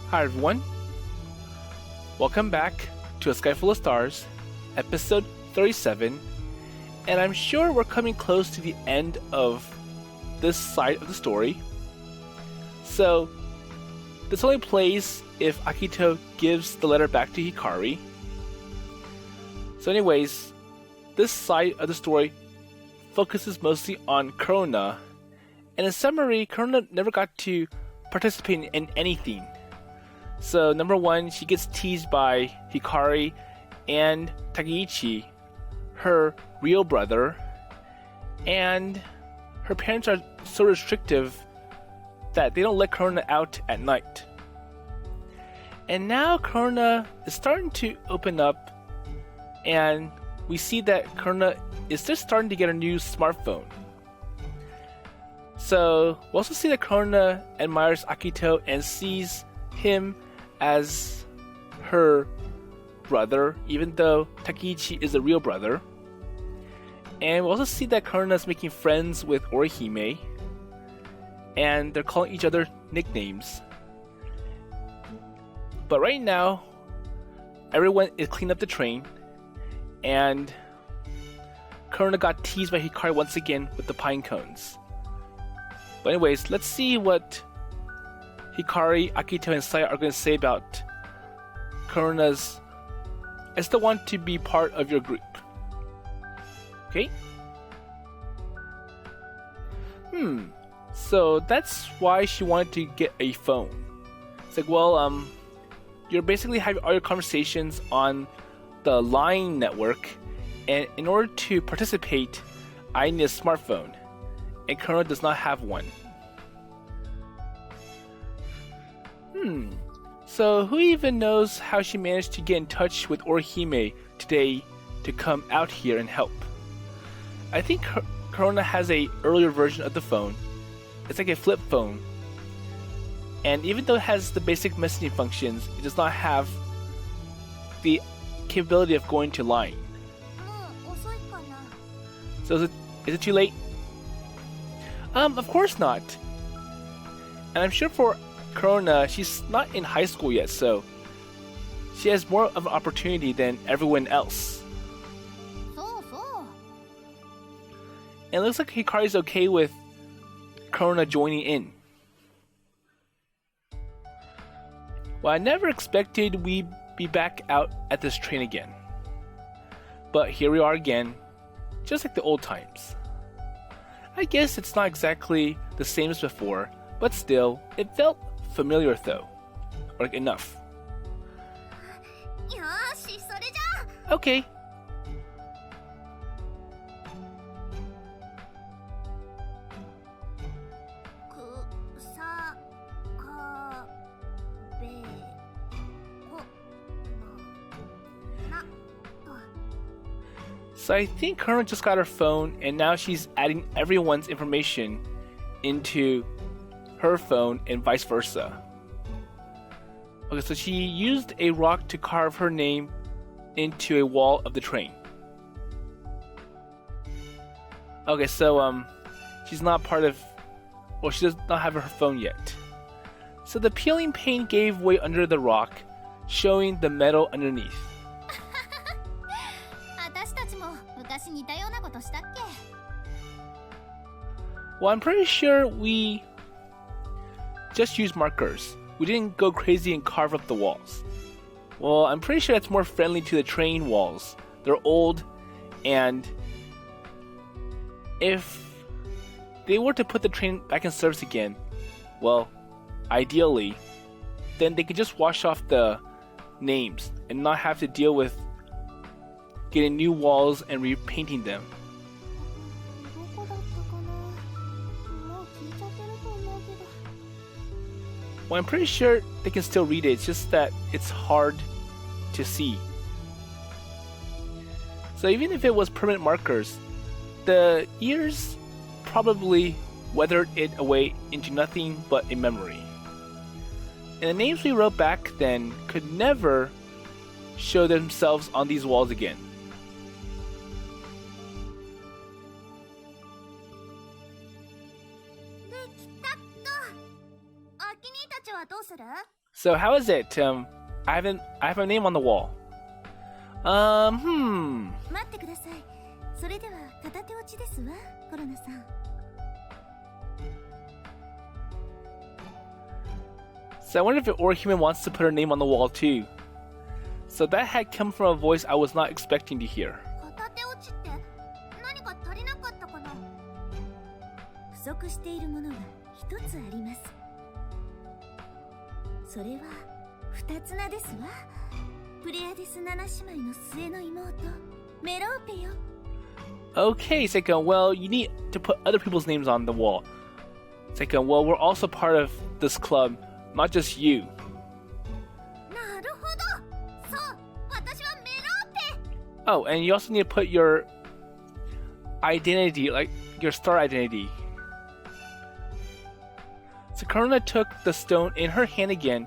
Hi everyone, welcome back to A Sky Full of Stars, episode 37, and I'm sure we're coming close to the end of this side of the story. So, this only plays if Akito gives the letter back to Hikari. So anyways, this side of the story focuses mostly on Korona, and in summary, Korona never got to participate in anything. So number one, she gets teased by Hikari and Takeichi, her real brother, and her parents are so restrictive that they don't let Korona out at night. And now Korona is starting to open up, and we see that Korona is just starting to get a new smartphone. So we also see that Korona admires Akito and sees him as her brother, even though Takeichi is a real brother. And we also see that Korona is making friends with Orihime, and they're calling each other nicknames. But right now, everyone is cleaning up the train, and Korona got teased by Hikari once again with the pine cones. But anyways, let's see what Hikari, Akito, and Saya are going to say about Korona's "I still want to be part of your group." Okay? So that's why she wanted to get a phone. It's like, well, you're basically having all your conversations on the line network, and in order to participate, I need a smartphone, and Korona does not have one. So who even knows how she managed to get in touch with Orihime today to come out here and help? I think Korona has a earlier version of the phone. It's like a flip phone. And even though it has the basic messaging functions, it does not have the capability of going to line. So is it too late? Of course not. And I'm sure for Korona, she's not in high school yet, so she has more of an opportunity than everyone else. And it looks like Hikari's okay with Korona joining in. Well, I never expected we'd be back out at this train again. But here we are again, just like the old times. I guess it's not exactly the same as before, but still, it felt familiar though. Or like enough. Okay. So I think Korona just got her phone, and now she's adding everyone's information into her phone and vice versa. Okay, so she used a rock to carve her name into a wall of the train. Okay, so she's not part of, well, she does not have her phone yet. So the peeling paint gave way under the rock, showing the metal underneath. Well, I'm pretty sure we just used markers. We didn't go crazy and carve up the walls. Well, I'm pretty sure that's more friendly to the train walls. They're old, and if they were to put the train back in service again, well, ideally, then they could just wash off the names and not have to deal with getting new walls and repainting them. Well, I'm pretty sure they can still read it, it's just that it's hard to see. So even if it was permanent markers, the years probably weathered it away into nothing but a memory. And the names we wrote back then could never show themselves on these walls again. So how is it? I have a name on the wall. 待ってください。それでは片手落ちですわ、コロナさん。So I wonder if Orihime wants to put her name on the wall too. So that had come from a voice I was not expecting to hear. 片手落ちって何か足りなかったかな。不足しているものが一つあります。それは二つ名ですわ。プレアデス7姉妹の末の妹、メローペよ。Okay, Seikon, well, you need to put other people's names on the wall. Seikon, well, we're also part of this club, not just you. なるほど。そう、私はメローペ。Oh, and you also need to put your identity, like your star identity. So Korona took the stone in her hand again,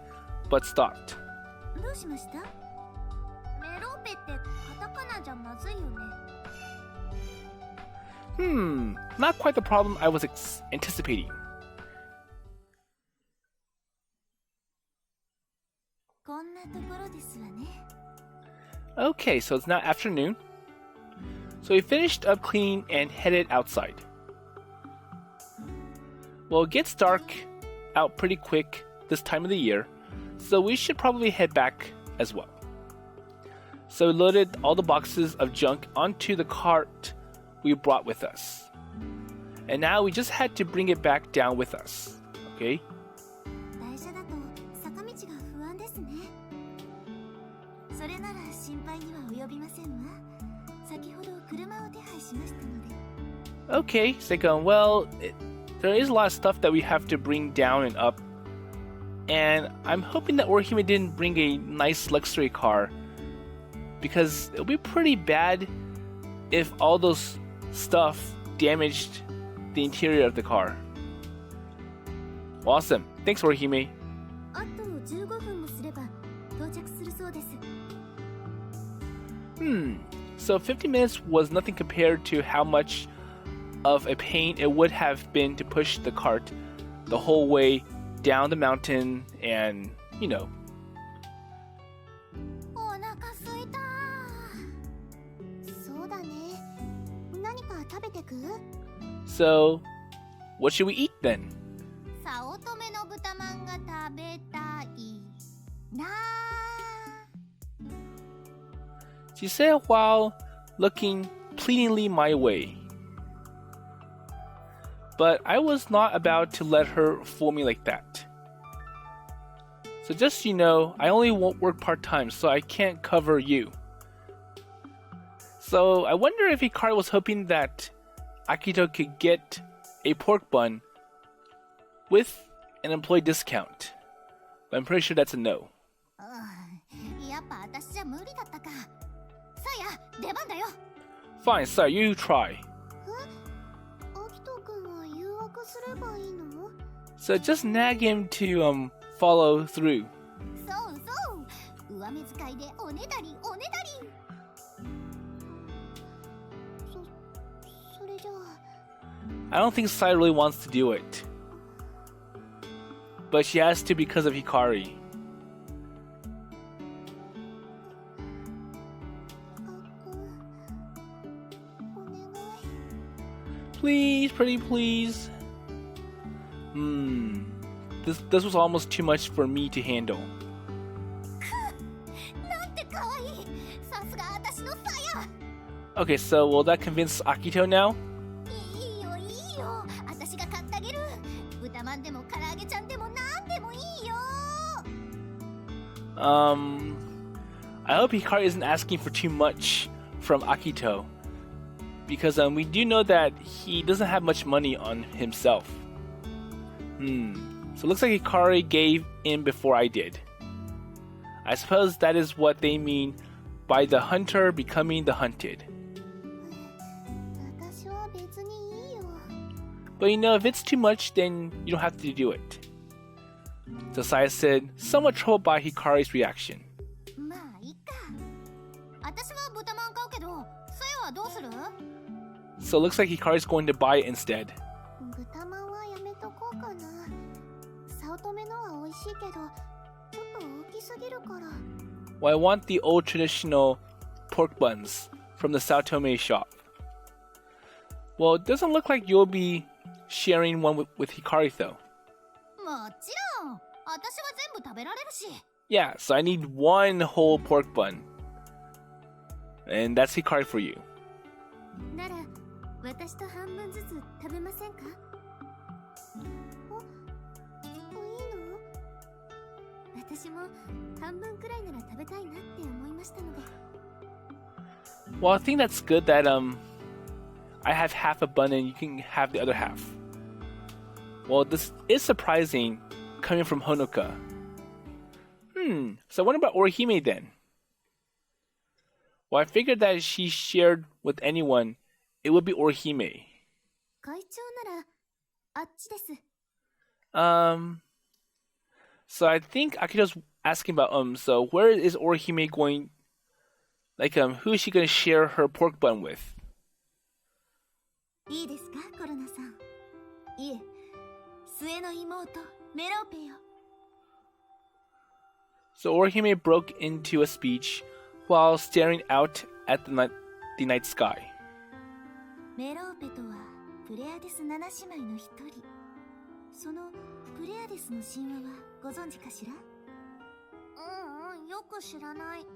but stopped. どうしました？メローペってカタカナじゃまずいよね。Not quite the problem I was anticipating. こんなところですわね。Okay, so it's now afternoon. So we finished up cleaning and headed outside. Well, it gets dark out pretty quick this time of the year, so we should probably head back as well. So we loaded all the boxes of junk onto the cart we brought with us. And now we just had to bring it back down with us. Okay? 台車だと坂道が不安ですね。それなら心配には及びませんわ。先ほど車を手配しましたので。Okay, Seikon, well, there is a lot of stuff that we have to bring down and up. And I'm hoping that Orihime didn't bring a nice luxury car, because it'll be pretty bad if all those stuff damaged the interior of the car. Awesome. Thanks, Orihime. あと15分もすれば到着するそうです。So 50 minutes was nothing compared to how much of a pain it would have been to push the cart the whole way down the mountain and, you know. お腹すいた。そうだね。何か食べてく？ So, what should we eat then? 早乙女の豚まんが食べたいな。 She said while looking pleadingly my way. But I was not about to let her fool me like that. So just so you know, I only won't work part-time, so I can't cover you. So I wonder if Hikari was hoping that Akito could get a pork bun with an employee discount. But I'm pretty sure that's a no. やっぱ私じゃ無理だったか。さや、出番だよ。 Fine, sir, you try. So just nag him to follow through. I don't think Sai really wants to do it. But she has to because of Hikari. Please, pretty please. This was almost too much for me to handle. Okay, so will that convince Akito now? I hope Hikari isn't asking for too much from Akito, because we do know that he doesn't have much money on himself. So it looks like Hikari gave in before I did. I suppose that is what they mean by the hunter becoming the hunted. But you know, if it's too much, then you don't have to do it. So Saya said, somewhat troubled by Hikari's reaction. So it looks like Hikari's going to buy it instead. けど、ちょっと大きすぎるから。Well, I want the old traditional pork buns from the Sao Tome shop. Well, it doesn't look like you'll be sharing one with Hikari, though. もちろん、私は全部食べられるし。Yeah, so I need one whole pork bun. And that's Hikari for you. なら、私と半分ずつ食べませんか？いいの？私も半分くらいなら食べたいなって思いましたので。Well, I think that's good that I have half a bun and you can have the other half. Well, this is surprising coming from Honoka. So what about Orihime then? Well, I figured that if she shared with anyone, it would be Orihime. 会長ならあっちです。So I think Akito's asking about so where is Orihime going? Like who is she going to share her pork bun with? いいですか、コロナさん。いえ、末の妹メロペよ。So Orihime broke into a speech while staring out at the night sky. メローペとはプレアデス7姉妹の一人。そのプレアデスの神話はご存知かしら？よく知らない。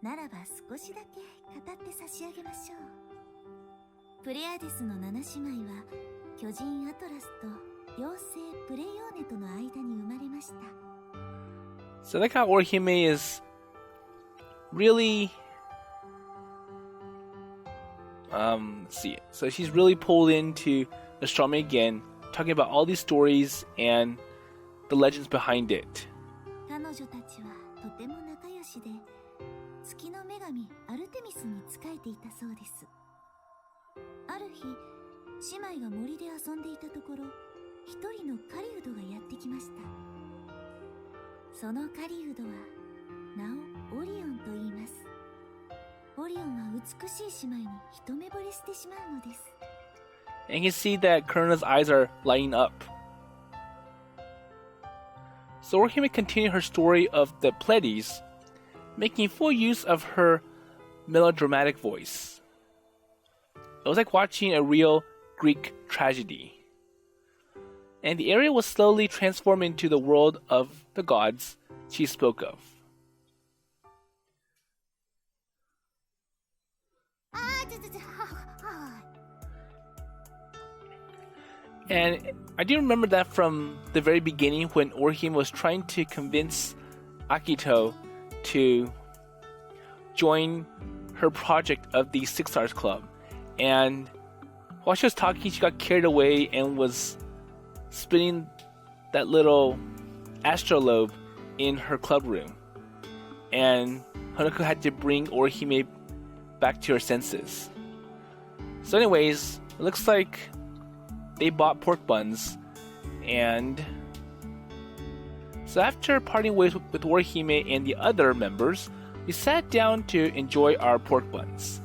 ならば少しだけ語って差し上げましょう。プレアデスの7姉妹は巨人アトラスと妖精プレヨーネとの間に生まれました。So I like how Orihime is really let's see. So she's really pulled into astronomy again, talking about all these stories and the legends behind it. 彼女たちはとても仲良しで、月の女神アルテミスに仕えていたそうです。ある日、姉妹が森で遊んでいたところ、一人の狩人がやってきました。その狩人は名をオリオンと言います。オリオンは美しい姉妹に一目惚れしてしまうのです。And you can see that Korona's eyes are lighting up. So Orihime continued her story of the Pleiades, making full use of her melodramatic voice. It was like watching a real Greek tragedy. And the area was slowly transformed into the world of the gods she spoke of. And I do remember that from the very beginning when Orihime was trying to convince Akito to join her project of the Six Stars Club. And while she was talking, she got carried away and was spinning that little astrolabe in her club room. And Hanako had to bring Orihime back to her senses. So anyways, it looks like they bought pork buns, and so after parting ways with Orihime and the other members, we sat down to enjoy our pork buns.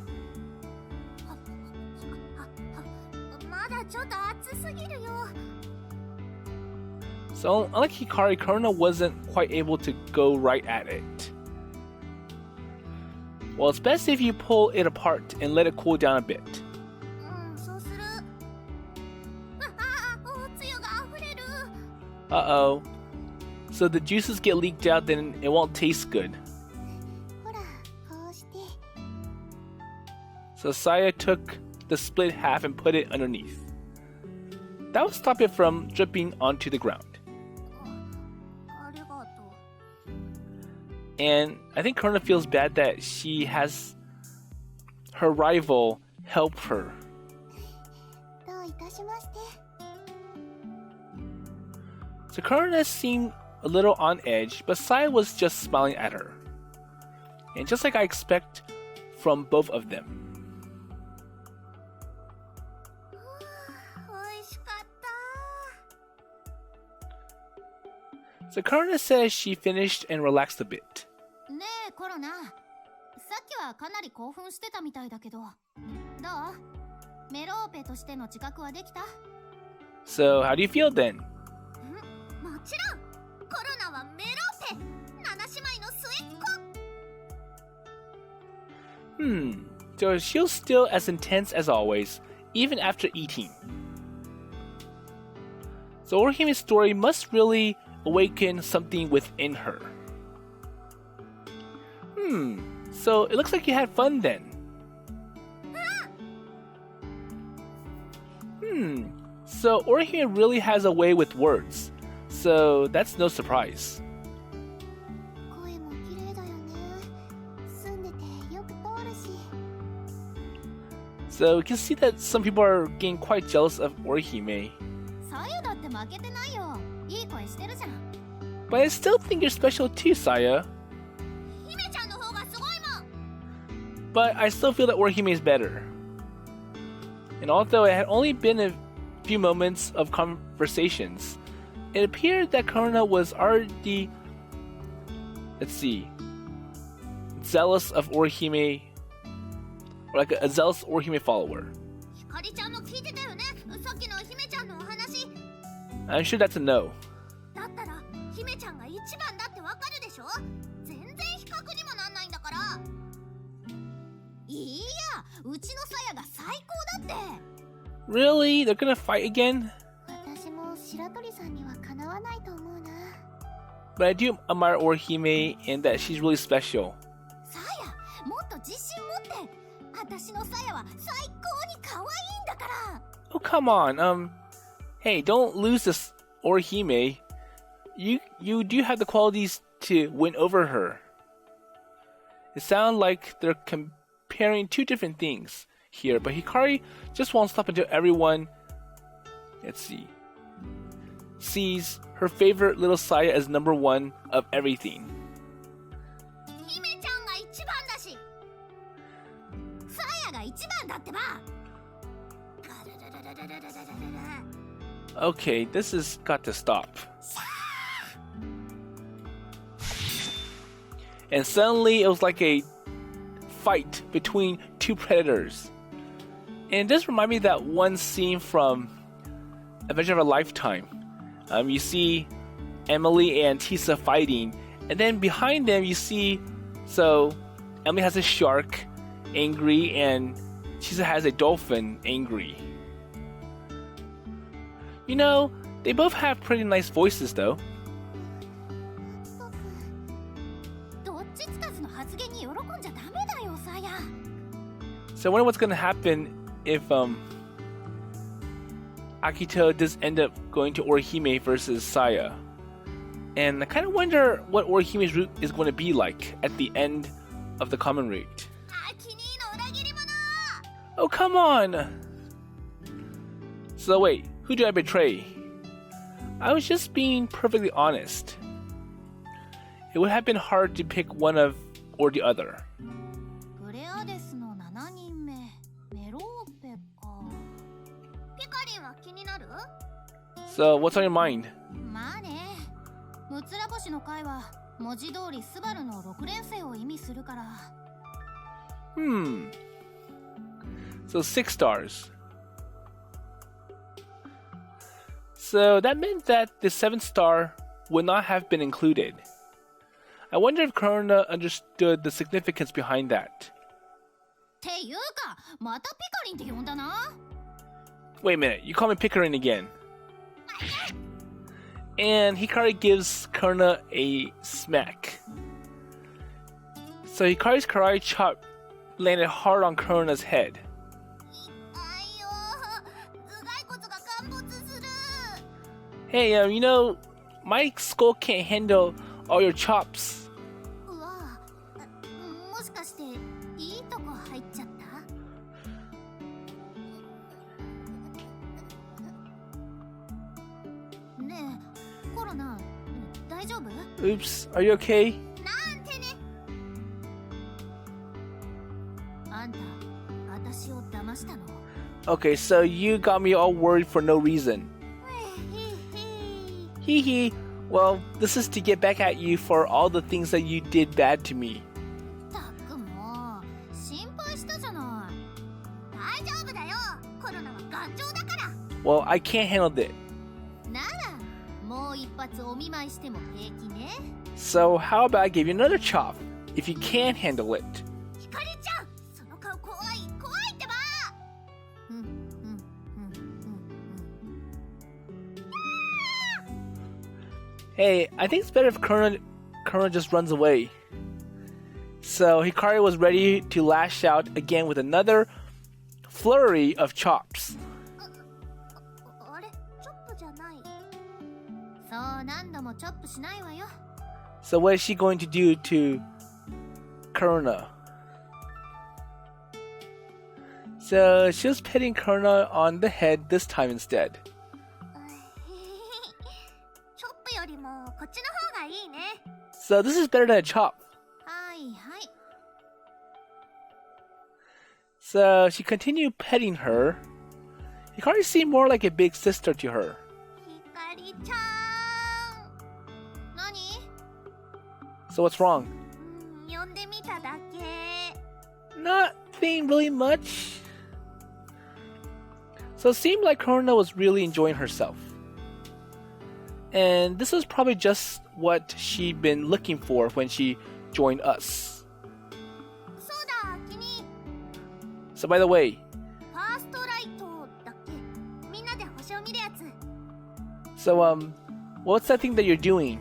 So unlike Hikari, Korona wasn't quite able to go right at it. Well, it's best if you pull it apart and let it cool down a bit. Uh-oh. So the juices get leaked out, then it won't taste good. So Saya took the split half and put it underneath. That will stop it from dripping onto the ground. And I think Korona feels bad that she has her rival help her. So Korona seemed a little on edge, but Saya was just smiling at her. And just like I expect from both of them. So Korona says she finished and relaxed a bit. ねえ、コロナ。さっきはかなり興奮してたみたいだけど、どう？メローペとしての自覚はできた？ So how do you feel then? もちろんコロナはメローペ7姉妹の末っ子。So she's still as intense as always, even after eating. So Orihime's story must really awaken something within her. So it looks like you had fun then. So Orihime really has a way with words, so that's no surprise. 声も綺麗だよね。住んでてよく通るし。 So you can see that some people are getting quite jealous of Orihime. さやだって負けてないよ。いい声してるじゃん。 But I still think you're special too, Saya. 姫ちゃんの方がすごいもん。 But I still feel that Orihime is better. And although it had only been a few moments of conversations, it appeared that Korona was already, zealous of Orihime, or like a zealous Orihime follower. ひかりちゃんも聞いてたよね。さっきの姫ちゃんのお話。 I'm sure that's a no. だったら姫ちゃんが一番だってわかるでしょ。全然比較にもなんないんだから。いや、うちのさやが最高だって。 Really? They're gonna fight again? 私も白鳥さんにはかなわないと思うな。 But I do admire Orihime and that she's really special. さや、もっと自信持って。私のさやは最高に可愛いんだから。 Oh, come on. Hey, don't lose this Orihime. You do have the qualities to win over her. It sounds like they're comparing two different things here, but Hikari just won't stop until everyone, sees her favorite little Saya as number one of everything. 姫ちゃんが一番だし。さやが一番だってば。 Okay, this has got to stop. And suddenly it was like a fight between two predators. And it does remind me of that one scene from Adventure of a Lifetime. You see Emily and Tisa fighting, and then behind them you see, so Emily has a shark angry and Tisa has a dolphin angry. You know, they both have pretty nice voices though. どっちつかずの発言に喜んじゃダメだよ、さや。 So I wonder what's gonna happen if Akito does end up going to Orihime versus Saya. And I kind of wonder what Orihime's route is going to be like at the end of the commemorate. あきにーの裏切り者。 Oh, come on! So wait, who did I betray? I was just being perfectly honest. It would have been hard to pick one of or the other. プレアデスの7人目、メローペか。ピカリンは気になる？ So what's on your mind? まあね。ムツラ星の会は文字通りスバルの6連星を意味するから。So 6 stars. So that meant that the 7th star would not have been included. I wonder if Korona understood the significance behind that. っていうか、またピカリンって呼んだな。 Wait a minute, you call me Pikarin again. And Hikari gives Korona a smack. So Hikari's karate chop landed hard on Korona's head. あいよ、頭蓋骨が陥没する。 Hey, you know, my skull can't handle all your chops. うわ、もしかしていいとこ入っちゃった？ねえ、コロナ、大丈夫？ Oops, are you okay? なんてね。あんた、私を騙したの？ Okay, so you got me all worried for no reason. Hee hee. Well, this is to get back at you for all the things that you did bad to me. たくもう、心配したじゃない。大丈夫だよ。コロナは頑丈だから。 Well, I can't handle it. なら、もう一発お見舞いしても平気ね。 So how about I give you another chop, if you can handle it? ひかりちゃん、その顔怖い怖いってば。Hey, I think it's better if Korona just runs away. So Hikari was ready to lash out again with another flurry of chops. あれ、チョップじゃない。そう何度もチョップしないわよ。 So what is she going to do to Korona? So she was petting Korona on the head this time instead. チョップよりもこっちの方がいいね。 So this is better than a chop. はいはい。 So she continued petting her. Hikari seemed more like a big sister to her. ひかりちゃん。何？ So what's wrong? 呼んでみただけ。 Nothing really much. So it seemed like Korona was really enjoying herself. And this was probably just what she'd been looking for when she joined us. そうだ、君。 So by the way, ファーストライトだっけ？みんなで星を見るやつ。 so what's that thing that you're doing?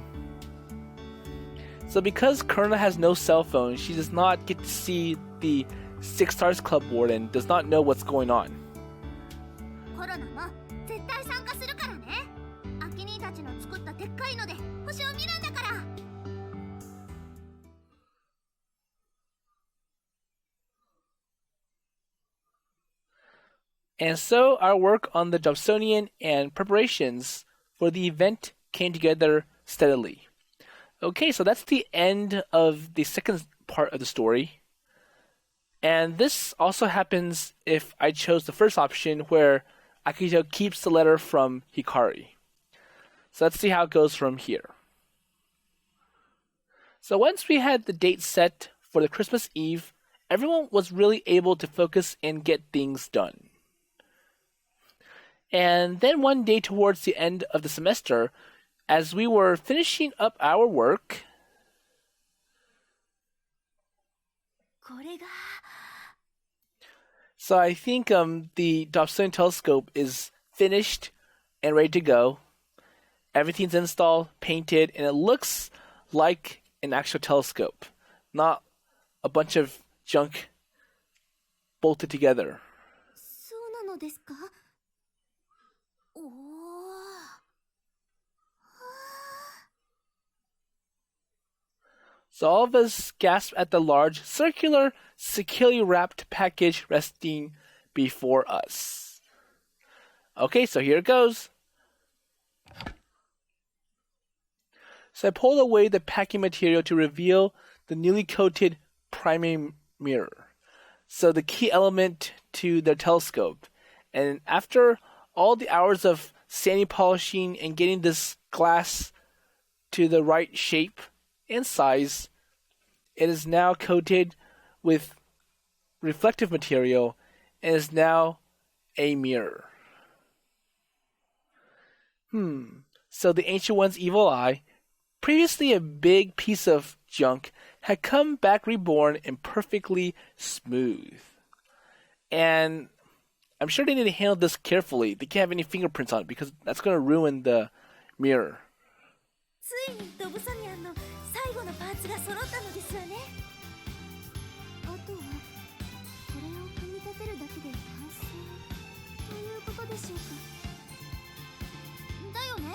So because Korona has no cell phone, she does not get to see the Six Stars Club board and does not know what's going on. コロナも絶対参加するからね。アキ兄たちの作ったでっかいので星を見るんだから。 And so our work on the Dobsonian and preparations for the event came together steadily. Okay, so that's the end of the second part of the story. And this also happens if I chose the first option where Akito keeps the letter from Hikari. So let's see how it goes from here. So once we had the date set for the Christmas Eve, everyone was really able to focus and get things done. And then one day towards the end of the semester, as we were finishing up our work, これが so I think the Dobsonian telescope is finished and ready to go. Everything's installed, painted, and it looks like an actual telescope, not a bunch of junk bolted together. そうなのですか？おお。 So all of us gasped at the large, circular, securely wrapped package resting before us. Okay, so here it goes. So I pulled away the packing material to reveal the newly coated primary mirror. So the key element to the telescope. And after all the hours of sanding, polishing, and getting this glass to the right shape and size, it is now coated with reflective material and is now a mirror. So the Ancient One's evil eye, previously a big piece of junk, had come back reborn and perfectly smooth. And I'm sure they need to handle this carefully. They can't have any fingerprints on it because that's going to ruin the mirror. ついにドブソニアンの最後のパーツが揃ったのですよね。あとはこれを組み立てるだけで完成ということでしょうか。だよね。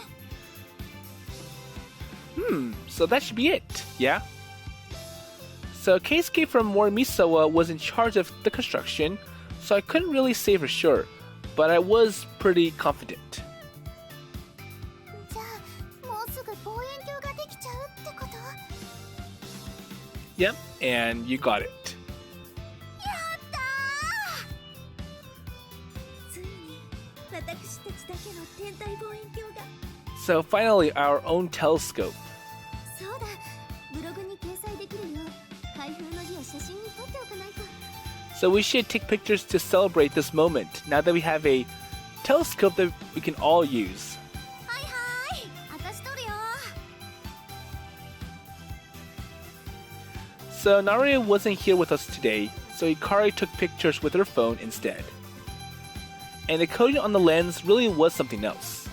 So that should be it, yeah? So Keisuke from Morimisawa was in charge of the construction, so I couldn't really say for sure, but I was pretty confident. じゃあもうすぐ望遠鏡ができちゃうってこと？ Yep, and you got it. やったー！ついに私たちだけの天体望遠鏡が。 So finally, our own telescope. そうだ、ブログに掲載できるよう開封の日を写真に撮っておかないと。 So we should take pictures to celebrate this moment, now that we have a telescope that we can all use. はいはい、私 So Narue wasn't here with us today, so Hikari took pictures with her phone instead. And the coating on the lens really was something else.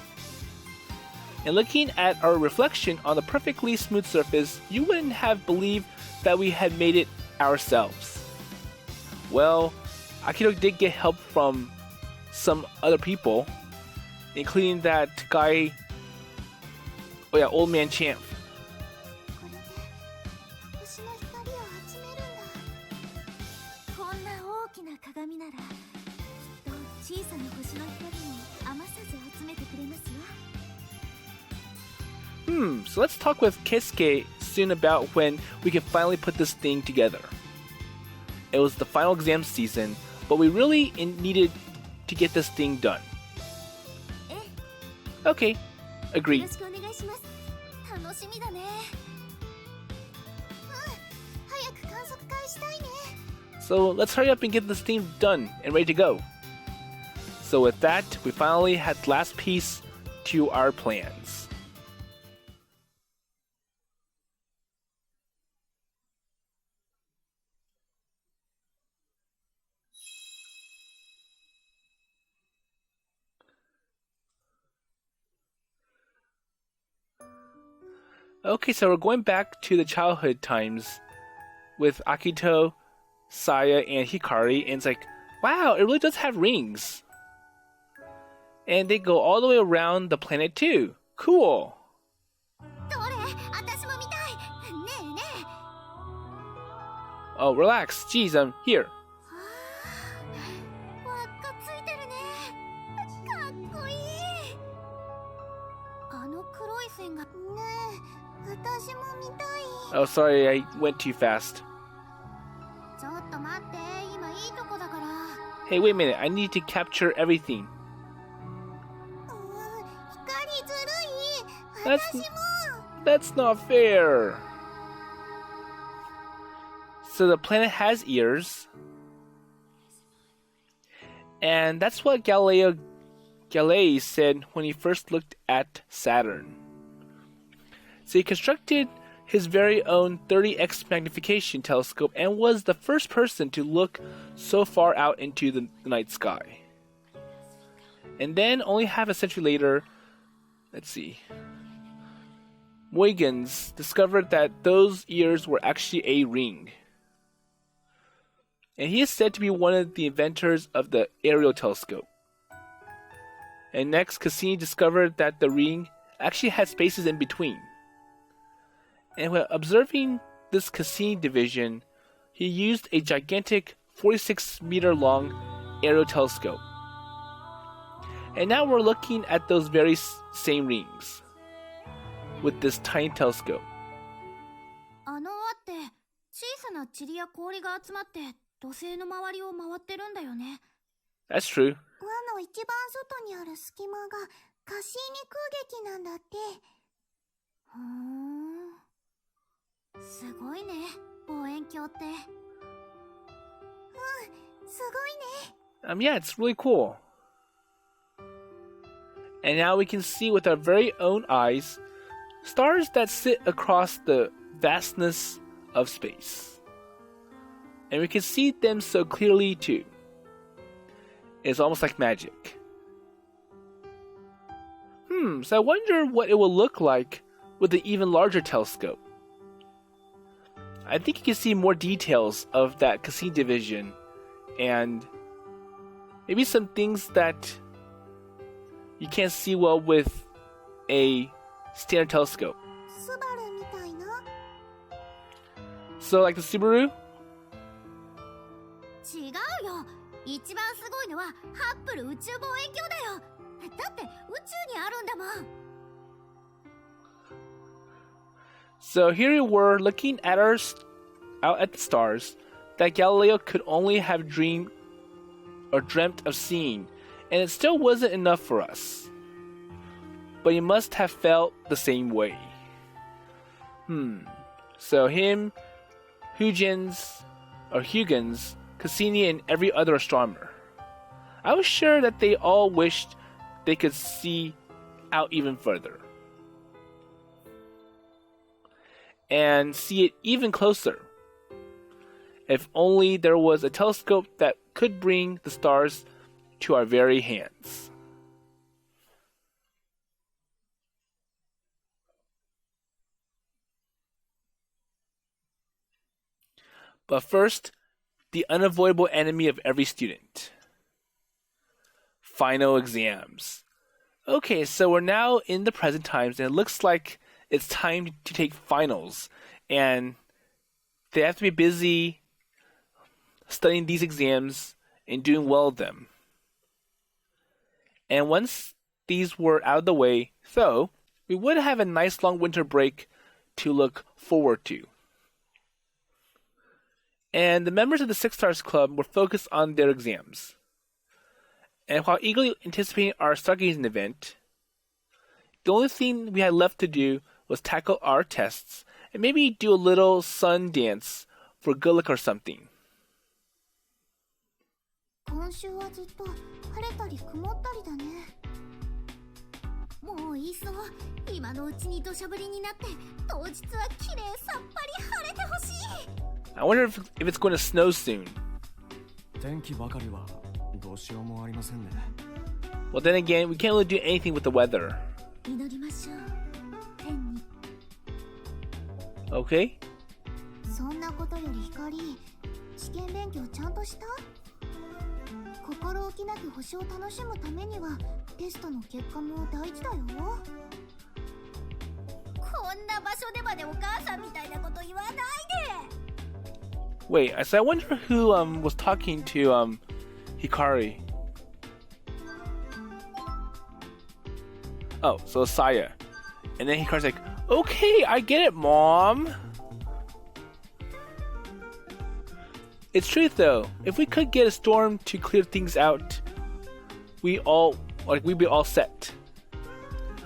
And looking at our reflection on the perfectly smooth surface, you wouldn't have believed that we had made it ourselves. Well, Akito did get help from some other people, including that guy, Old Man Champ. これで星の光を集めるんだ。こんな大きな鏡なら、きっと小さな星の光も余さず集めてくれますわ。So let's talk with Keisuke soon about when we can finally put this thing together. It was the final exam season, but we really needed to get this thing done. Okay, agreed. よろしくお願いします。楽しみだね。早く観測会したいね。So let's hurry up and get this thing done and ready to go. So with that, we finally had the last piece to our plans. Okay, so we're going back to the childhood times with Akito, Saya, and Hikari, and it's like, wow, it really does have rings. And they go all the way around the planet too. Cool. どれ？私も見たい。ねえねえ。Oh, relax. Geez, I'm here. 輪っかついてるね。かっこいい。あの黒い線が。ねえ、私も見たい。Oh, sorry, I went too fast. ちょっと待って、今いいとこだから。Hey, wait a minute. I need to capture everything. 光ずるい。 That's 私も。 That's not fair. So the planet has ears. And that's what Galilei said when he first looked at Saturn. So he constructed his very own 30x magnification telescope and was the first person to look so far out into the night sky. And then, only half a century later, let's see, Huygens discovered that those ears were actually a ring. And he is said to be one of the inventors of the aerial telescope. And next, Cassini discovered that the ring actually had spaces in between. And when observing this Cassini division, he used a gigantic 46-meter-long aerial telescope. And now we're looking at those very same rings with this tiny telescope. あの輪って小さな塵や氷が集まって土星の周りを回ってるんだよね。 That's true. 輪の一番外にある隙間がカシーニ空撃なんだって。ふーん。すごいね、望遠鏡って。すごいね。Yeah, it's really cool. And now we can see with our very own eyes stars that sit across the vastness of space. And we can see them so clearly too. It's almost like magic. So I wonder what it will look like with an even larger telescope. I think you can see more details of that Cassini division and maybe some things that you can't see well with a standard telescope. スバルみたいな。 So like the Subaru? 違うよ。一番すごいのはハッブル宇宙望遠鏡だよ。だって宇宙にあるんだもん。 So here we were looking at out at the stars that Galileo could only have dreamed or dreamt of seeing, and it still wasn't enough for us. But he must have felt the same way. So him, Huygens, Cassini, and every other astronomer. I was sure that they all wished they could see out even further. And see it even closer. If only there was a telescope that could bring the stars to our very hands. But first, the unavoidable enemy of every student. Final exams. Okay, so we're now in the present times, and it looks like it's time to take finals. And they have to be busy studying these exams and doing well at them. And once these were out of the way, though, we would have a nice long winter break to look forward to. And the members of the Six Stars Club were focused on their exams. And while eagerly anticipating our stargazing event, the only thing we had left to do was tackle our tests and maybe do a little sun dance for good luck or something. 今週はずっと晴れたり曇ったりだね。もういっそ今のうちに土砂降りになって当日は綺麗さっぱり晴れてほしい。I wonder if it's going to snow soon. 天気ばかりはどうしようもありませんね。 Well, then again, we can't really do anything with the weather. 祈りましょう。天に。Okay? そんなことより光、試験勉強ちゃんとした？心置きなく星を楽しむためにはテストの結果も大事だよ。こんな場所でまでお母さんみたいなこと言わないで。Wait, so I wonder who was talking to Hikari. Oh, so Saya. And then Hikari's like, okay, I get it, Mom. It's true though. If we could get a storm to clear things out, we'd be all set.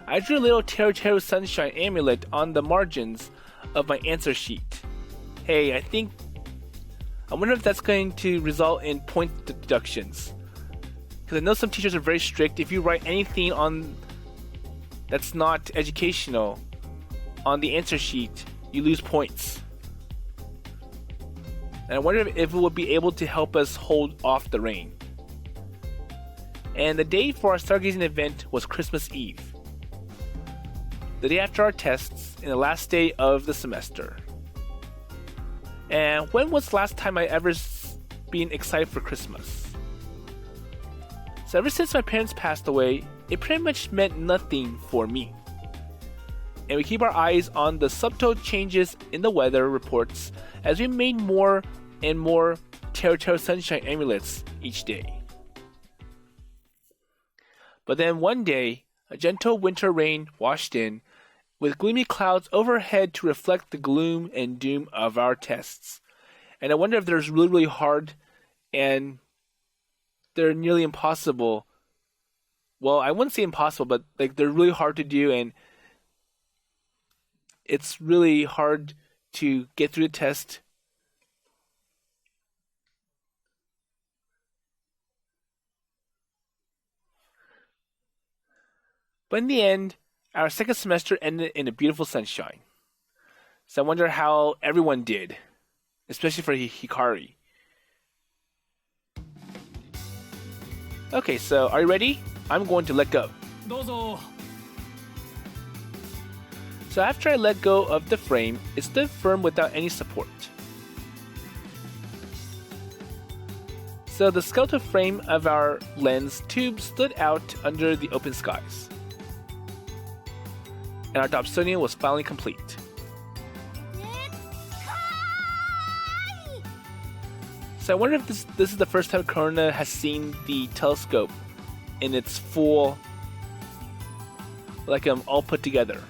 I drew a little Teru Sunshine amulet on the margins of my answer sheet. Hey, I wonder if that's going to result in point deductions. Because I know some teachers are very strict. If you write anything on that's not educational on the answer sheet, you lose points. And I wonder if it would be able to help us hold off the rain. And the day for our stargazing event was Christmas Eve, the day after our tests and the last day of the semester. And when was the last time I ever been excited for Christmas? So ever since my parents passed away, it pretty much meant nothing for me. And we keep our eyes on the subtle changes in the weather reports as we made more and more Teru Sunshine amulets each day. But then one day, a gentle winter rain washed in, with gloomy clouds overhead to reflect the gloom and doom of our tests. And I wonder if they're really, really hard and they're nearly impossible. Well, I wouldn't say impossible, but they're really hard to do, and it's really hard to get through the test. But in the end, our second semester ended in a beautiful sunshine. So I wonder how everyone did, especially for Hikari. Okay, so are you ready? I'm going to let go. どうぞ。 So after I let go of the frame, it stood firm without any support. So the skeletal frame of our lens tube stood out under the open skies. And our Dobsonian was finally complete. So I wonder if this is the first time Korona has seen the telescope in its full, all put together.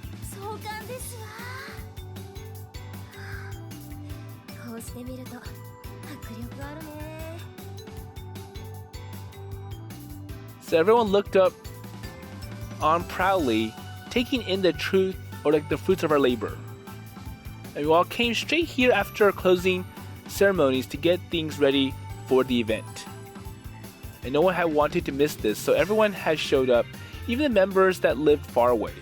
So everyone looked up on proudly, taking in the truth or the fruits of our labor. And we all came straight here after our closing ceremonies to get things ready for the event. And no one had wanted to miss this, so everyone had showed up, even the members that lived far away.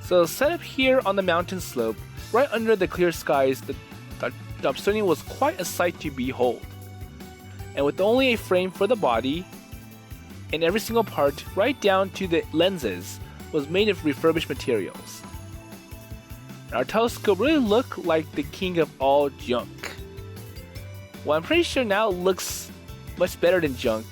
So set up here on the mountain slope, right under the clear skies, the Dobsonian was quite a sight to behold. And with only a frame for the body, and every single part, right down to the lenses, was made of refurbished materials. Our telescope really looked like the king of all junk. Well, I'm pretty sure now it looks much better than junk.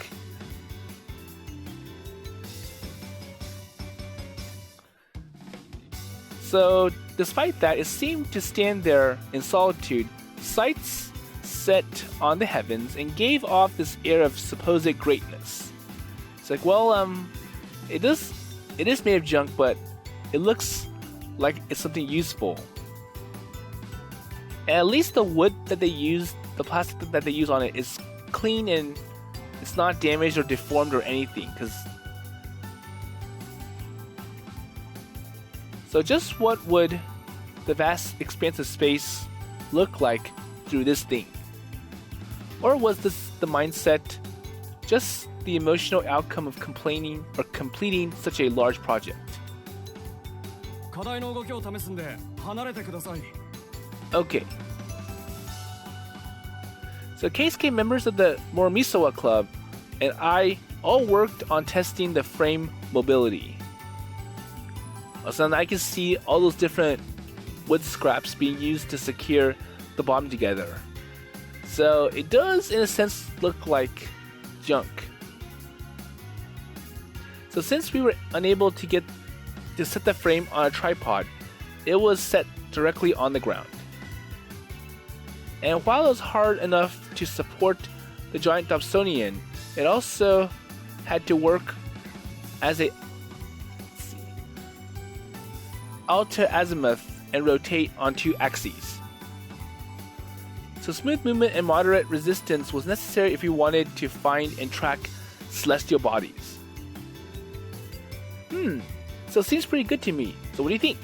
So, despite that, it seemed to stand there in solitude, sights set on the heavens, and gave off this air of supposed greatness. It's like, well, it is made of junk, but it looks like it's something useful. And at least the wood that they use, the plastic that they use on it, is clean and it's not damaged or deformed or anything. So just what would the vast expanse of space look like through this thing? Or was this the mindset just the emotional outcome of complaining or completing such a large project? Okay. So KSK members of the Morimisawa Club and I all worked on testing the frame mobility. So now I can see all those different wood scraps being used to secure the bottom together. So it does, in a sense, look like junk. So since we were unable to set the frame on a tripod, it was set directly on the ground. And while it was hard enough to support the giant Dobsonian, it also had to work as a alto azimuth and rotate on two axes. So smooth movement and moderate resistance was necessary if you wanted to find and track celestial bodies. So it seems pretty good to me. So what do you think?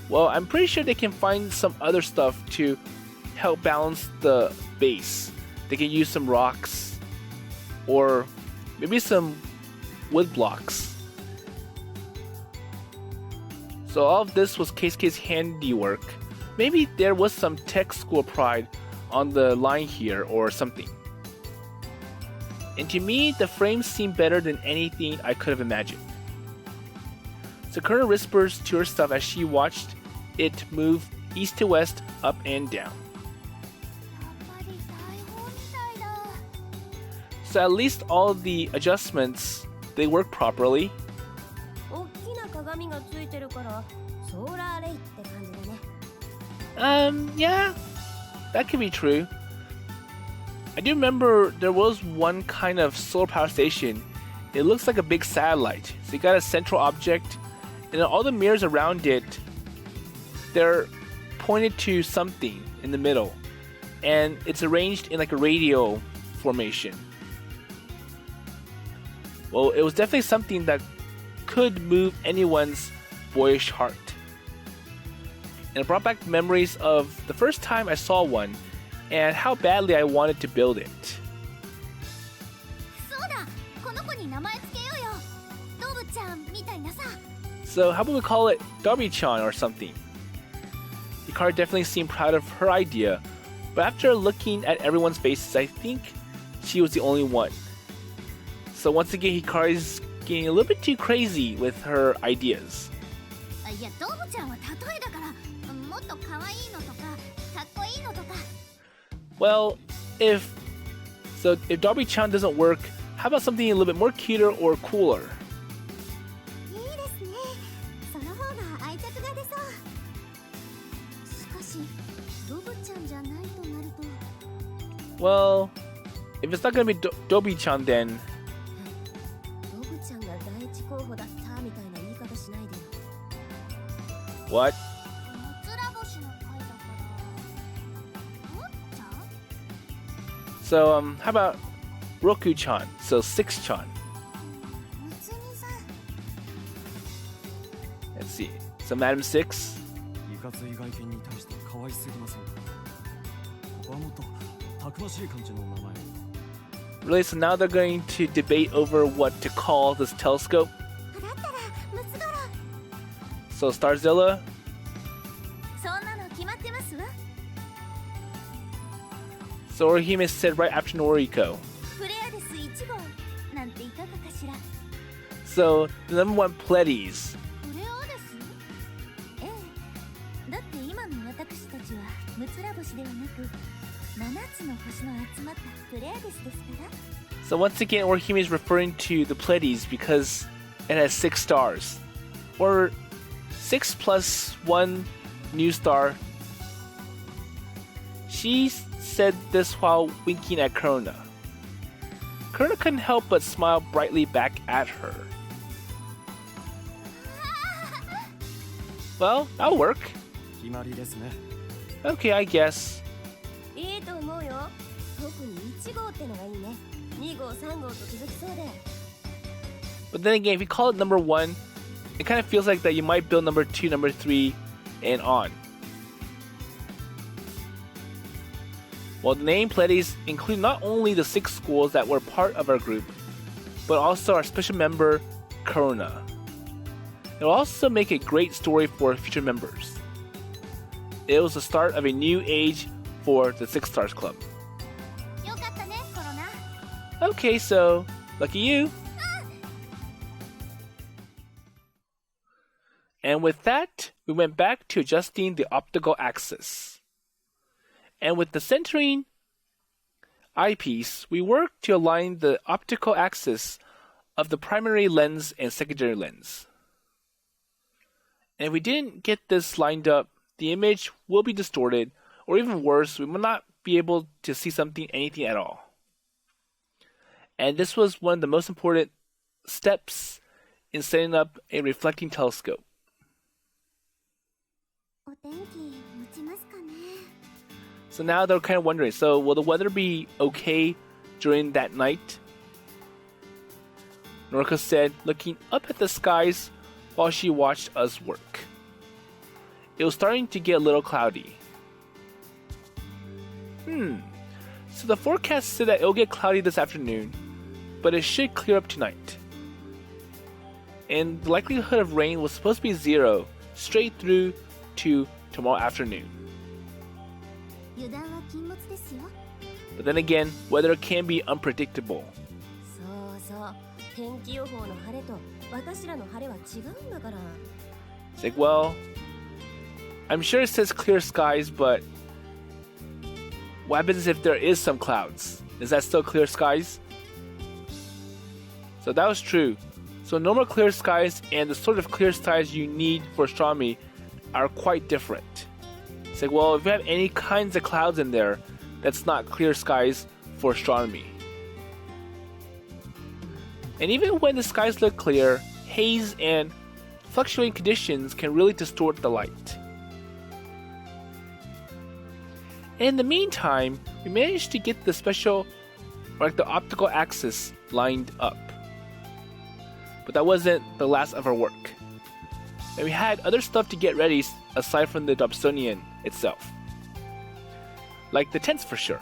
Well, I'm pretty sure they can find some other stuff to help balance the base. They can use some rocks or maybe some wood blocks. So all of this was KSK's handiwork. Maybe there was some tech school pride on the line here or something. And to me, the frames seemed better than anything I could have imagined. Sakura whispers to herself as she watched it move east to west, up and down. So at least all the adjustments, they work properly. Yeah, that could be true. I do remember there was one kind of solar power station. It looks like a big satellite. So you got a central object, and all the mirrors around it, they're pointed to something in the middle. And it's arranged in like a radio formation. Well, it was definitely something that could move anyone's boyish heart. And it brought back memories of the first time I saw one and how badly I wanted to build it. So how about we call it Dobby-chan or something? Hikari definitely seemed proud of her idea, but after looking at everyone's faces, I think she was the only one. So once again, Hikari's getting a little bit too crazy with her ideas. Well, if Dobby-chan doesn't work, how about something a little bit more cuter or cooler? Well, if it's not gonna be Dobby-chan, then what? So, how about Roku-chan? So 6-chan. Let's see. So Madam 6. Really? So now they're going to debate over what to call this telescope? だったらムツゴロウ。 So Starzilla? そんなの決まってますわ。 So Orihime said right after Noriko. プレアデス1号なんていかがかしら。 So the number one Pleiades. プレアデス？ええ。だって今の私たちはムツラ星ではなく7つの星の集まったプレアデスですから。 So once again, Orihime is referring to the Pleiades because it has 6 stars. Or 6 plus 1 new star. She said this while winking at Korona. Korona couldn't help but smile brightly back at her. Well, that'll work. 決まりですね。 Okay, I guess. いいと思うよ。特に1号ってのがいいね。2号、3号と続きそうで。 But then again, if you call it number 1, it kind of feels like that you might build number 2, number 3, and on. Well, the name Pleiades include not only the 6 schools that were part of our group, but also our special member, Korona. It will also make a great story for future members. It was the start of a new age for the Six Stars Club. よかったね、コロナ。 Okay, so lucky you. And with that, we went back to adjusting the optical axis. And with the centering eyepiece, we worked to align the optical axis of the primary lens and secondary lens. And if we didn't get this lined up, the image will be distorted, or even worse, we will not be able to see anything at all. And this was one of the most important steps in setting up a reflecting telescope. お天気持ちますかね。 So now they're kind of wondering, so will the weather be okay during that night? Noriko said, looking up at the skies while she watched us work. It was starting to get a little cloudy. So the forecast said that it'll get cloudy this afternoon, but it should clear up tonight. And the likelihood of rain was supposed to be 0 straight through to tomorrow afternoon. 油断は禁物ですよ。 But then again, weather can be unpredictable. そうそう。天気予報の晴れと私らの晴れは違うんだから。 It's like, well, I'm sure it says clear skies, but what happens if there is some clouds? Is that still clear skies? So that was true. So normal clear skies and the sort of clear skies you need for astronomy are quite different. It's like, well, if you have any kinds of clouds in there, that's not clear skies for astronomy. And even when the skies look clear, haze and fluctuating conditions can really distort the light. In the meantime, we managed to get the the optical axis lined up. But that wasn't the last of our work. And we had other stuff to get ready aside from the Dobsonian itself. Like the tents for sure,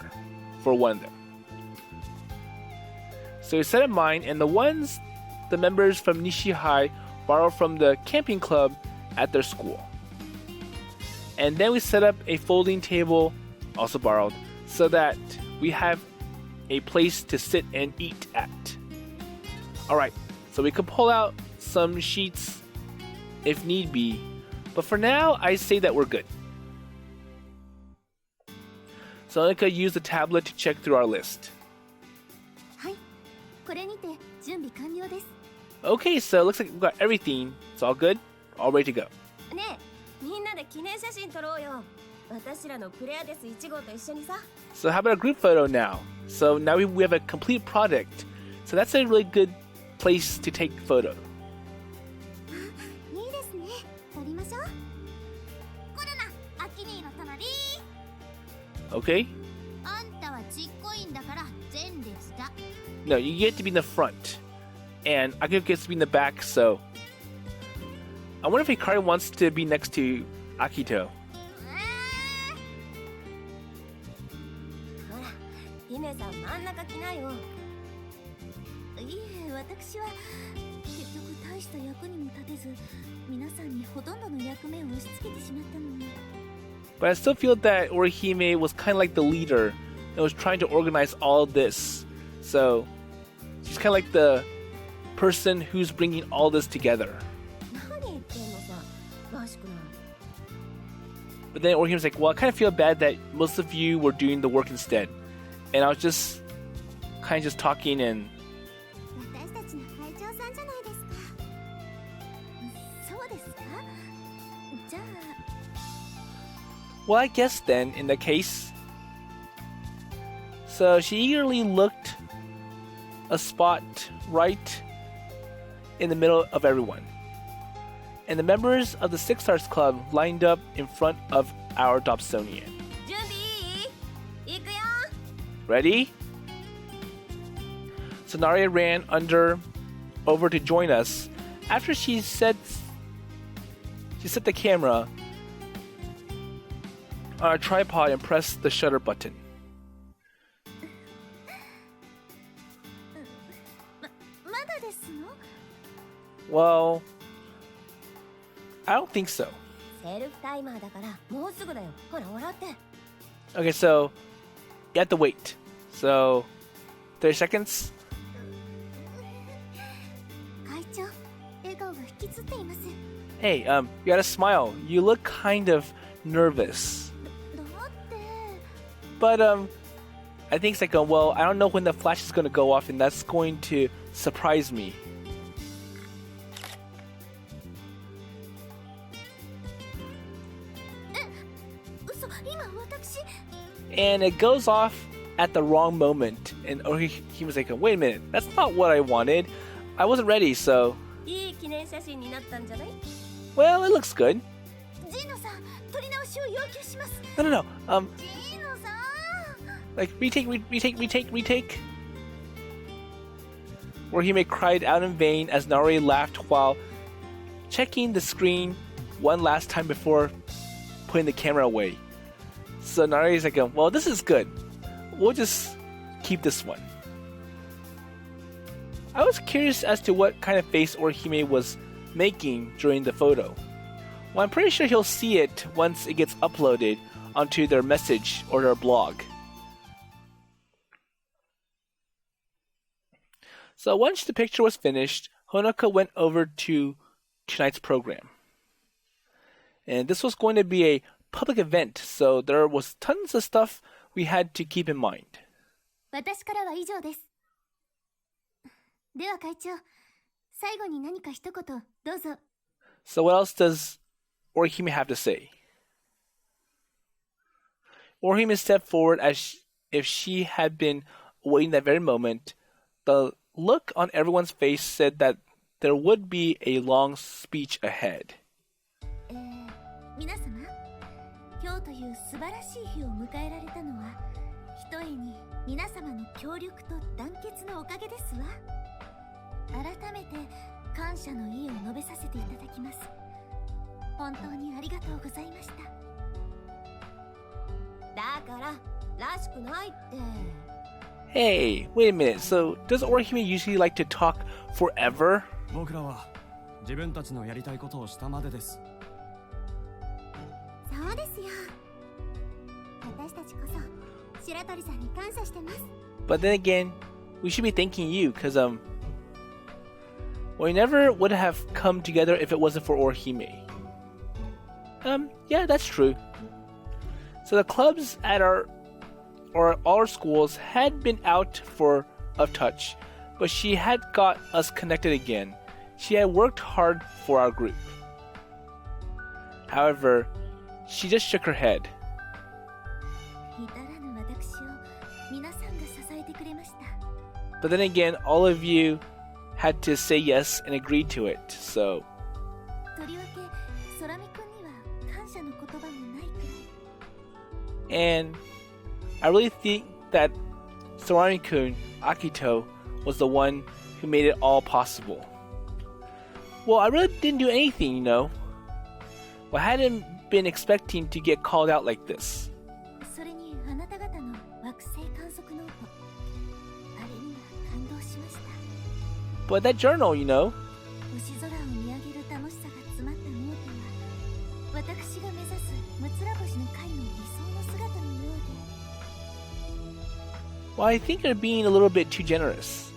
for one of them. So we set up mine, and the members from Nishihai borrowed from the camping club at their school. And then we set up a folding table, also borrowed, so that we have a place to sit and eat at. Alright, so we could pull out some sheets if need be, but for now, I say that we're good. So I could use the tablet to check through our list. はい、これにて準備完了です。 Okay, so it looks like we've got everything. It's all good, all ready to go. ねえ、みんなで記念写真撮ろうよ。私らのプレアデス1号と一緒にさ。 So how about a group photo now? So now we have a complete product. So that's a really good place to take a photo. いいですね。撮りましょう。コロナ、アキニーの隣。 Okay? あんたはちっこいんだから前列だ。 No, you get to be in the front. And Akito gets to be in the back, so... I wonder if Hikari wants to be next to Akito. ほら、姫さん真ん中来ないよ。いえ、私は結局大した役にも立てず、皆さんにほとんどの役目を押し付けてしまったのに。 But I still feel that Orihime was kind of like the leader and was trying to organize all this. So she's kind of like the person who's bringing all this together. 何言ってんのさ、らしくない。 But then Orihime's like, well, I kind of feel bad that most of you were doing the work instead. And I was just kind of just talking and... 私たちの会長さんじゃないですか。そうですか？じゃあ。 Well, I guess then, in that case... So she eagerly looked a spot right in the middle of everyone. And the members of the Six Stars Club lined up in front of our Dobsonian. 準備いい？行くよ。 Ready? So Narue ran over to join us after she set the camera on our tripod and pressed the shutter button. まだですの？ Well, I don't think so. セルフタイマーだからもうすぐだよ。ほら笑って。 Okay, so you have to wait. So 30 seconds. 会長、笑顔が引きつっています。 Hey, you gotta smile. You look kind of nervous. だって。 But I think it's like, well, I don't know when the flash is gonna go off, and that's going to surprise me. 嘘、今私。 And it goes off at the wrong moment. And he was like, wait a minute, that's not what I wanted. I wasn't ready, so... いい記念写真になったんじゃない？ Well, it looks good. ジーノさん、撮り直しを要求します。 No. ジーノさん。 Like, retake. Orihime cried out in vain as Narue laughed while checking the screen one last time before putting the camera away. So Narue's like, well, this is good. We'll just keep this one. I was curious as to what kind of face Orihime was making during the photo. Well, I'm pretty sure he'll see it once it gets uploaded onto their message or their blog. So once the picture was finished, Honoka went over to tonight's program. And this was going to be a public event, so there was tons of stuff we had to keep in mind. 私からは以上です。では会長、最後に何か一言どうぞ。 So what else does Orihime have to say? Orihime stepped forward as if she had been awaiting that very moment. The look on everyone's face said that there would be a long speech ahead. 皆様、今日という素晴らしい日を迎えられたのは、ひとえに皆様の協力と団結のおかげですわ。改めて感謝の意を述べさせていただきます。本当にありがとうございました。だかららしくないって。 Hey, wait a minute. So does Orihime usually like to talk forever? 僕らは自分たちのやりたいことをしたまでです。そうですよ。私たちこそ白鳥さんに感謝してます。 But then again, we should be thanking you, because we never would have come together if it wasn't for Orihime. Yeah, that's true. So the clubs at all our schools had been out of touch, but she had got us connected again. She had worked hard for our group. However, she just shook her head. 至らぬ私を皆さんが支えてくれました。 But then again, all of you had to say yes and agree to it, so... とりわけ空見くんには感謝の言葉もないくらい。 And I really think that Sorani-kun, Akito, was the one who made it all possible. Well, I really didn't do anything, you know. Well, I hadn't been expecting to get called out like this. それにあなた方の惑星観測ノート、あれには感動しました。But that journal, you know. 星空を見上げる楽しさが詰まったノートは、私が目指すむつら星の会の理想の姿のようで。Well, I think you're being a little bit too generous.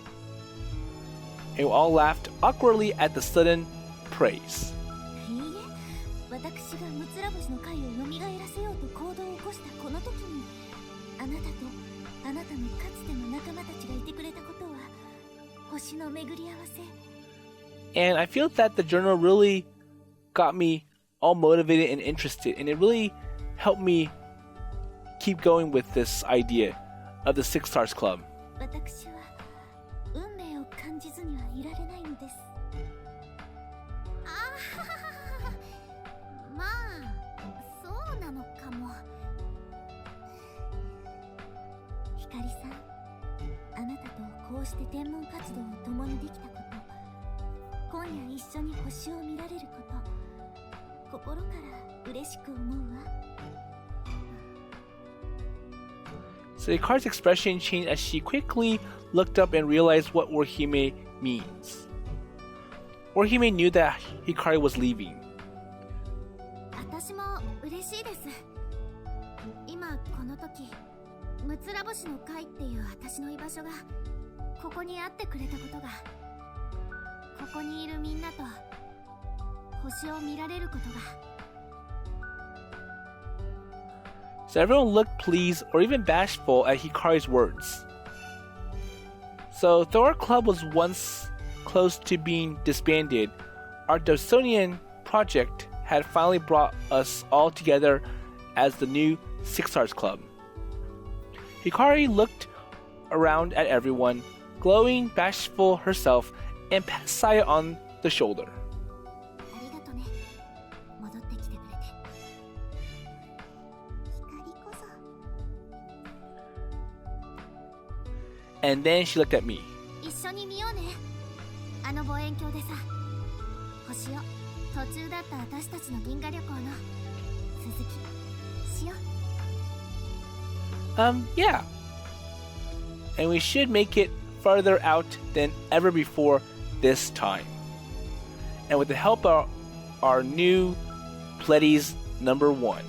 And we all laughed awkwardly at the sudden praise. いいえ、私がむつら星の会を蘇らせようと行動を起こしたこの時に、あなたとあなたのかつての仲間たちがいてくれたことは、星の巡り合わせ。And I feel that the journal really got me all motivated and interested, and it really helped me keep going with this idea of the Six Stars Club. 私は運命を感じずにはいられないのです。ああ、まあそうなのかも。ひかりさん、あなたとこうして天文活動を共にできたこと、今夜一緒に星を見られること、心から嬉しく思うわ。So Hikari's expression changed as she quickly looked up and realized what Orihime means. Orihime knew that Hikari was leaving. 私も嬉しいです。今この時、むつら星の会っていう私の居場所がここにあってくれたことが、ここにいるみんなと星を見られることが。So everyone looked pleased or even bashful at Hikari's words. So though our club was once close to being disbanded, our Dobsonian project had finally brought us all together as the new Six Stars Club. Hikari looked around at everyone, glowing, bashful herself, and patted Saya on the shoulder. ありがとね。戻ってきてくれて。光こそ。And then she looked at me. 一緒に見ようね。あの望遠鏡でさ、星を途中だった私たちの銀河旅行の続きしよう。Yeah. And we should make it farther out than ever before this time. And with the help of our new Pleiades #1.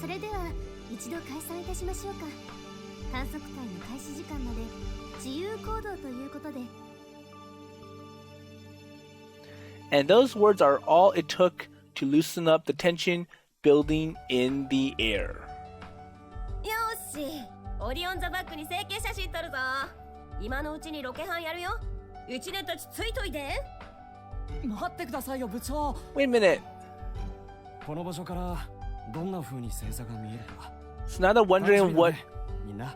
それでは一度開催いたしましょうか。観測会の開始時間まで自由行動ということで。And those words are all it took to loosen up the tension building in the air. よし、オリオン座バックに整形写真撮るぞ。今のうちにロケハンやるよ。一年たちついといて。待ってくださいよ部長。 Wait a minute. この場所からどんな風に星座が見えるか。 So now they're wondering what. みんな。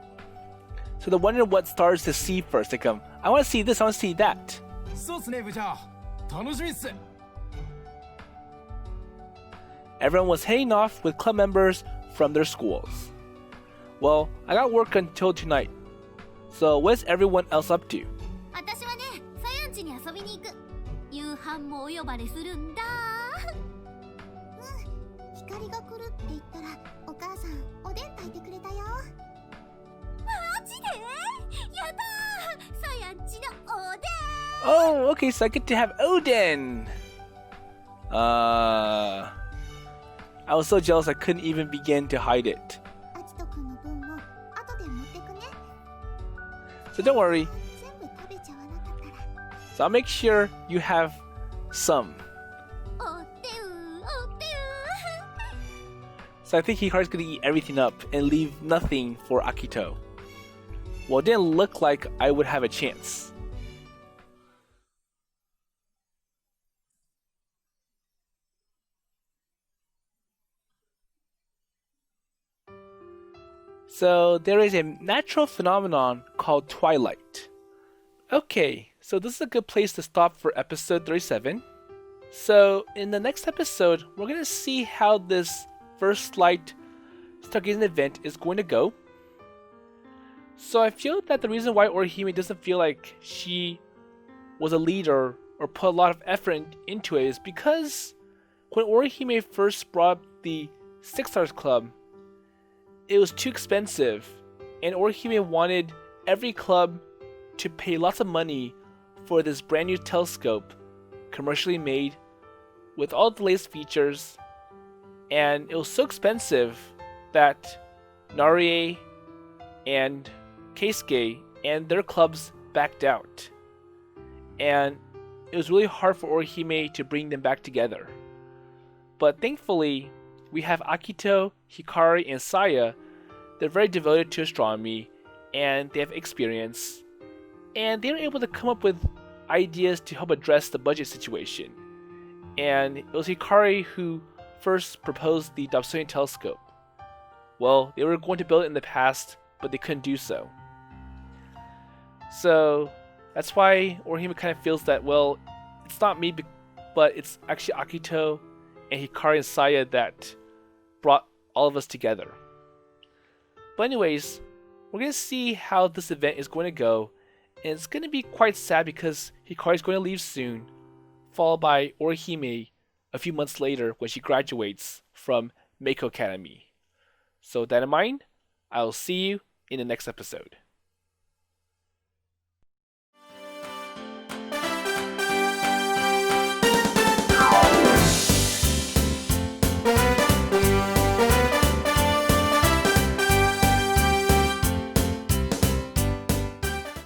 So they're wondering what stars to see first. Like, I want to see this. I want to see that. そうっすね部長。楽しみっす。 Everyone was heading off with club members from their schools. Well, I got work until tonight. So what's everyone else up to? 私はね、サヤン家に遊びに行く。夕飯もお呼ばれするんだ。うん、光が来るって言ったら、お母さんおでん炊いてくれたよ。マジで？やだー！サヤン家のおでん。Oh, okay, so I get to have Oden. I was so jealous I couldn't even begin to hide it. アキトくんの分も後で持ってくね。 So don't worry. 全部食べちゃわなかったら。 So I'll make sure you have some. おってう、おってう。 So I think Hikari's gonna eat everything up and leave nothing for Akito. Well, it didn't look like I would have a chance. So there is a natural phenomenon called twilight. Okay, so this is a good place to stop for episode 37. So in the next episode, we're going to see how this first light stargazing event is going to go. So I feel that the reason why Orihime doesn't feel like she was a leader or put a lot of effort into it is because when Orihime first brought up the Six Stars Club, it was too expensive, and Orihime wanted every club to pay lots of money for this brand new telescope, commercially made, with all the latest features, and it was so expensive that Narue and Keisuke and their clubs backed out. And it was really hard for Orihime to bring them back together. But thankfully, we have Akito, Hikari, and Saya. They're very devoted to astronomy, and they have experience. And they were able to come up with ideas to help address the budget situation. And it was Hikari who first proposed the Dobsonian telescope. Well, they were going to build it in the past, but they couldn't do so. So that's why Orihime kind of feels that, well, it's not me, but it's actually Akito and Hikari and Saya that brought all of us together. But anyways, we're going to see how this event is going to go, and it's going to be quite sad because Hikari is going to leave soon, followed by Orihime a few months later when she graduates from Meiko Academy. So with that in mind, I'll see you in the next episode.